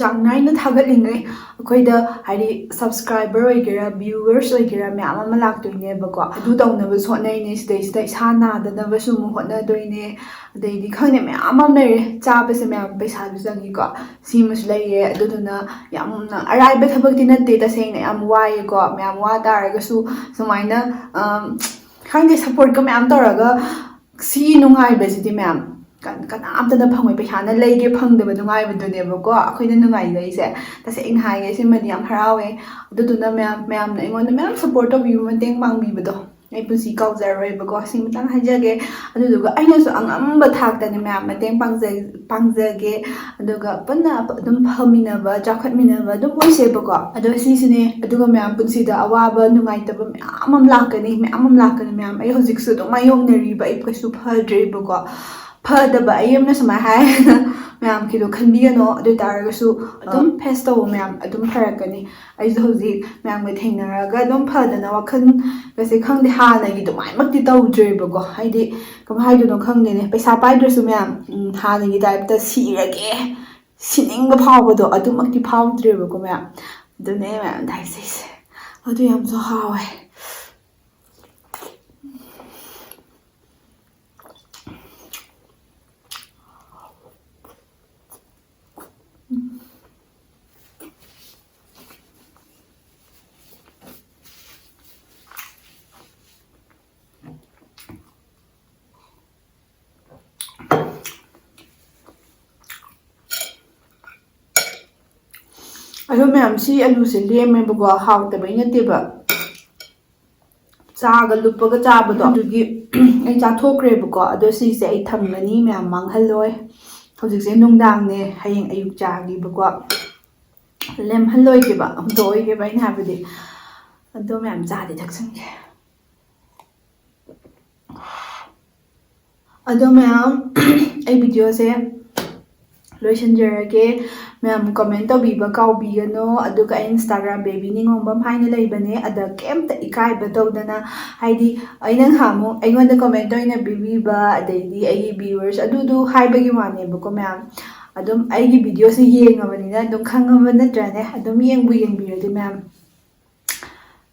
ꯆꯥꯡ ꯅꯥꯏꯅ ꯊꯥꯒꯠꯂꯤꯉꯩ ꯑꯩꯈꯣꯏꯗ ꯍꯥꯏꯗꯤ ꯁꯕꯁꯀ꯭ꯔꯥꯏꯕꯔ ꯑꯣꯏꯒꯦꯔꯥ ꯚ꯭ꯌꯨꯋꯔꯁ ꯑꯣꯏꯒꯦꯔꯥ ꯃꯌꯥꯝ ꯑꯃ ꯂꯥꯛꯇꯣꯏꯅꯦꯕꯀꯣ ꯑꯗꯨ ꯇꯧꯅꯕꯁꯨ ꯍꯣꯠꯅꯩꯅꯦ ꯁꯤꯗꯩꯁꯤꯗ ꯏꯁꯥ ꯅꯥꯗꯅꯕꯁꯨ ꯑꯃꯨꯛ ꯍꯣꯠꯅꯗꯣꯏꯅꯦ ꯑꯗꯩꯗꯤ ꯈꯪꯗꯦ ꯃꯌꯥꯝ ꯑꯃ ꯂꯩꯔꯦ ꯆꯥꯕꯁꯦ ꯃꯌꯥꯝ ꯄꯩꯁꯥꯁꯨ ꯆꯪꯉꯤꯀꯣ ꯁꯤꯃꯁꯨ ꯂꯩꯔꯦ ꯑꯗꯨꯗꯨꯅ ꯌꯥꯝꯅ ꯑꯔꯥꯏꯕ ꯊꯕꯛꯇꯤ ꯅꯠꯇꯦ ꯇꯁꯦꯡꯅ ꯌꯥꯝ ꯋꯥꯏꯑꯦꯀꯣ ꯃꯌꯥꯝ ꯋꯥ ꯇꯥꯔꯒꯁꯨ ꯁꯨꯃꯥꯏꯅ ꯈꯪꯗꯦ ꯁꯞꯄꯣꯔꯠꯀ ꯃꯌꯥꯝ ꯇꯧꯔꯒ ꯁꯤ ꯅꯨꯡꯉꯥꯏꯕꯁꯤꯗꯤ ꯃꯌꯥꯝ ꯀꯅꯥꯝꯇꯅ ꯐꯪꯉꯣꯏ ꯄꯩꯁꯥꯅ ꯂꯩꯒꯦ ꯐꯪꯗꯕ ꯅꯨꯡꯉꯥꯏꯕꯗꯨꯅꯦꯕꯀꯣ ꯑꯩꯈꯣꯏꯅ ꯅꯨꯡꯉꯥꯏꯖꯩꯁꯦ ꯇꯁꯦꯡꯅ ꯍꯥꯏꯒꯦ ꯁꯤꯃꯗꯤ ꯌꯥꯝ ꯍꯔꯥꯎꯋꯦ ꯑꯗꯨꯗꯨꯅ ꯃꯌꯥꯝꯅ ꯑꯩꯉꯣꯟꯗ ꯃꯌꯥꯝ ꯁꯞꯄꯣꯔꯠ ꯇꯧꯕꯤꯕ ꯃꯇꯦꯡ ꯄꯥꯡꯕꯤꯕꯗꯣ ꯑꯩ ꯄꯨꯟꯁꯤ ꯀꯥꯎꯖꯔꯣꯏꯕꯀꯣ ꯁꯤꯃꯇꯪ ꯍꯥꯏꯖꯒꯦ ꯑꯗꯨꯗꯨꯒ ꯑꯩꯅꯁꯨ ꯑꯉꯝꯕ ꯊꯥꯛꯇꯅꯦ ꯃꯌꯥꯝ ꯃꯇꯦꯡ ꯄꯥꯡꯖꯒꯦ ꯑꯗꯨꯒ ꯄꯨꯟꯅ ꯑꯗꯨꯝ ꯐꯃꯤꯟꯅꯕ ꯆꯥꯎꯈꯠꯃꯤꯟꯅꯕ ꯑꯗꯨꯝ ꯑꯣꯏꯁꯦꯕꯀꯣ ꯑꯗꯣ ꯁꯤꯁꯤꯅꯦ ꯑꯗꯨꯒ ꯃꯌꯥꯝ ꯄꯨꯟꯁꯤꯗ ꯑꯋꯥꯕ ꯅꯨꯡꯉꯥꯏꯇꯕ ꯃꯌꯥꯝ ꯑꯃ ꯂꯥꯛꯀꯅꯤ ꯃꯌꯥꯝ ꯑꯩ ꯍꯧꯖꯤꯛꯁꯨ ꯑꯗꯨꯝ ꯃꯥꯌꯣꯛꯅꯔꯤꯕ ꯑꯩ ꯀꯩꯁꯨ ꯐꯗ꯭ꯔꯤꯕꯀꯣ ꯐꯗꯕ ꯑꯩ ꯑꯃꯅ ꯁꯨꯃꯥꯏꯅ ꯍꯥꯏꯔꯒ ꯃꯌꯥꯝꯒꯤꯗꯣ ꯈꯟꯕꯤꯒꯅꯣ ꯑꯗꯨ ꯑꯣꯏ ꯇꯥꯔꯒꯁꯨ ꯑꯗꯨꯝ ꯐꯦꯁ ꯇꯧꯕ ꯃꯌꯥꯝ ꯑꯗꯨꯝ ꯐꯔꯛꯀꯅꯤ ꯑꯩꯁꯨ ꯍꯧꯖꯤꯛ ꯃꯌꯥꯝꯒ ꯊꯦꯡꯅꯔꯒ ꯑꯗꯨꯝ ꯐꯗꯅ ꯋꯥꯈꯜꯒꯁꯦ ꯈꯪꯗꯦ ꯍꯥꯟꯅꯒꯤ ꯑꯗꯨꯃꯥꯏꯅꯃꯛꯇꯤ ꯇꯧꯗ꯭ꯔꯦꯕꯀꯣ ꯍꯥꯏꯗꯤ ꯀꯃꯥꯏꯅ ꯍꯥꯏꯗꯣꯏꯅꯣ ꯈꯪꯗꯦꯅꯦ ꯄꯩꯁꯥ ꯄꯥꯏꯗ꯭ꯔꯁꯨ ꯃꯌꯥꯝ ꯍꯥꯟꯅꯒꯤ ꯇꯥꯏꯞꯇ ꯁꯤꯔꯒꯦ ꯁꯤꯅꯤꯡꯕ ꯐꯥꯎꯕꯗꯣ ꯑꯗꯨꯃꯛꯇꯤ ꯐꯥꯎꯗ꯭ꯔꯦꯕꯀꯣ ꯃꯌꯥꯝ ꯑꯗꯨꯅꯦ ꯃꯌꯥꯝꯗ ꯍꯥꯏꯖꯩꯁꯦ ꯑꯗꯨ ꯌꯥꯝꯁꯨ ꯍꯥꯎꯋꯦ ꯑꯗꯣ ꯃꯌꯥꯝ ꯁꯤ ꯑꯂꯨꯁꯦ ꯂꯦꯝꯃꯦꯕꯀꯣ ꯍꯥꯎꯇꯕꯩ ꯅꯠꯇꯦꯕ ꯆꯥꯒ ꯂꯨꯞꯄꯒ ꯆꯥꯕꯗꯣ ꯑꯗꯨꯒꯤ ꯑꯩ ꯆꯥꯊꯣꯛꯈ꯭ꯔꯦꯕꯀꯣ ꯑꯗꯣ ꯁꯤꯁꯦ ꯑꯩ ꯊꯝꯒꯅꯤ ꯃꯌꯥꯝ ꯃꯥꯡꯍꯜꯂꯣꯏ ꯍꯧꯖꯤꯛꯁꯦ ꯅꯨꯡꯗꯥꯡꯅꯦꯍꯌꯦꯡ ꯑꯌꯨꯛ ꯆꯥꯒꯦꯕꯀꯣ ꯂꯦꯝꯍꯜꯂꯣꯏꯒꯦꯕ ꯍꯨꯟꯗꯣꯛꯑꯣꯏꯒꯦꯕ ꯑꯩꯅ ꯍꯥꯏꯕꯗꯤ ꯑꯗꯣ ꯃꯌꯥꯝ ꯆꯥꯗꯤ ꯊꯛꯆꯟꯒꯦ ꯑꯗꯣ ꯃꯌꯥꯝ ꯑꯩ ꯚꯤꯗꯤꯑꯣꯁꯦ ꯂꯣꯏꯁꯤꯟꯖꯔꯒꯦ ꯃꯌꯥꯝ ꯀꯃꯦꯟ ꯇꯧꯕꯤꯕ ꯀꯥꯎꯕꯤꯒꯅꯣ ꯑꯗꯨꯒ ꯑꯩ ꯏꯟꯁꯇꯥꯒ꯭ꯔꯥꯝ ꯕꯦꯕꯤ ꯅꯤꯉꯣꯝꯕꯝ ꯍꯥꯏꯅ ꯂꯩꯕꯅꯦ ꯑꯗ ꯀꯩꯝꯇ ꯏꯀꯥꯏꯕ ꯇꯧꯗꯅ ꯍꯥꯏꯗꯤ ꯑꯩꯅ ꯅꯍꯥꯟꯃꯨꯛ ꯑꯩꯉꯣꯟꯗ ꯀꯃꯦꯟ ꯑꯣꯏꯅ ꯄꯤꯕꯤꯕ ꯑꯗꯩꯗꯤ ꯑꯩꯒꯤ ꯚ꯭ꯌꯨꯋꯔꯁ ꯑꯗꯨꯗꯨ ꯍꯥꯏꯕꯒꯤ ꯋꯥꯅꯦꯕꯀꯣ ꯃꯌꯥꯝ ꯑꯗꯨꯝ ꯑꯩꯒꯤ ꯚꯤꯗꯤꯑꯣꯁꯦ ꯌꯦꯡꯉꯕꯅꯤꯅ ꯑꯗꯨꯝ ꯈꯪꯉꯕ ꯅꯠꯇ꯭ꯔꯅꯦ ꯑꯗꯨꯝ ꯌꯦꯡꯕꯨ ꯌꯦꯡꯕꯤꯔꯗꯤ ꯃꯌꯥꯝ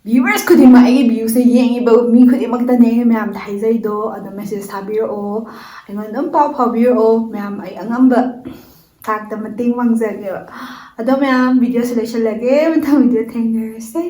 ꯚ꯭ꯌꯨꯋꯔꯁ ꯈꯨꯗꯤꯡꯃꯛ ꯑꯩꯒꯤ ꯚ꯭ꯌꯨꯁꯦ ꯌꯦꯡꯉꯤꯕ ꯃꯤ ꯈꯨꯗꯤꯡꯃꯛꯇꯅꯦ ꯑꯩꯅ ꯃꯌꯥꯝꯗ ꯍꯥꯏꯖꯩꯗꯣ ꯑꯗꯣ ꯃꯦꯁꯦꯖ ꯊꯥꯕꯤꯔꯛꯑꯣ ꯑꯩꯉꯣꯟꯗ ꯑꯗꯨꯝ ꯄꯥꯎ ꯐꯥꯎꯕꯤꯔꯛꯑꯣ ꯃꯌꯥꯝ ꯑꯩ ꯑꯉꯝꯕ ꯊꯥꯛꯇ ꯃꯇꯦꯡ ꯄꯥꯡꯖꯒꯦꯕ ꯑꯗꯣ ꯃꯌꯥꯝ ꯚꯤꯗꯤꯑꯣꯁꯦ ꯂꯣꯏꯁꯤꯜꯂꯒꯦ ꯃꯊꯪ ꯚꯤꯗꯤꯑꯣ ꯊꯦꯡꯅꯔꯁꯦ